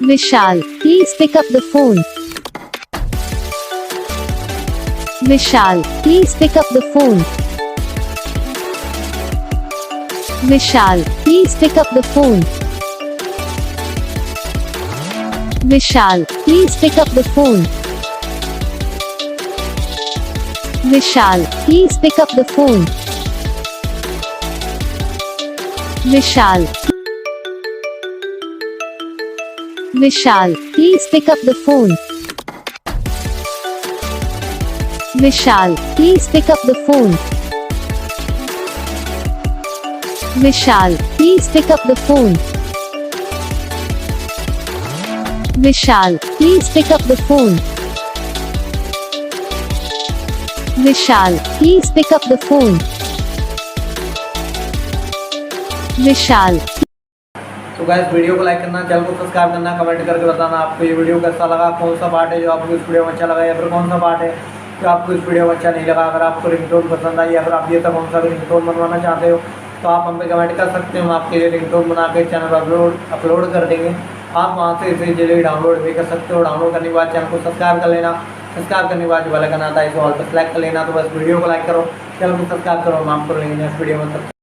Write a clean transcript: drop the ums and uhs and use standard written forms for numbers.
Vishal, please pick up the phone. Vishal, please pick up the phone. Vishal, please pick up the phone. Vishal, please pick up the phone. Vishal, please pick up the phone. Vishal. Vishal, please pick up the phone. Vishal, please pick up the phone. Vishal, please pick up the phone. Vishal, please pick up the phone. Vishal, please pick up the phone. Vishal. तो guys video को like करना, channel को subscribe करना, comment करके बताना आपको ये video कैसा लगा, कौन सा पार्ट है जो आपको इस वीडियो में अच्छा लगा या फिर कौन सा पार्ट है जो आपको इस वीडियो में अच्छा नहीं लगा। अगर आपको रिंगटोन पसंद आई या फिर आप ये तक कौन सा रिंगटोन बनवाना चाहते हो तो आप हम पे कमेंट कर सकते हो। हम आपके लिए रिंगटोन बना के चैनल पर अपलोड कर देंगे। आप वहाँ से इसे जल्दी डाउनलोड भी कर सकते हो। डाउनलोड करने के बाद चैनल को सब्सक्राइब कर लेना। सब्सक्राइब करने के बाद जो बेल आइकन आता है इसे ऑल पर सेलेक्ट कर लेना। तो बस वीडियो को लाइक करो, चैनल को सब्सक्राइब करो। हम आपको लेंगे नेक्स्ट वीडियो में।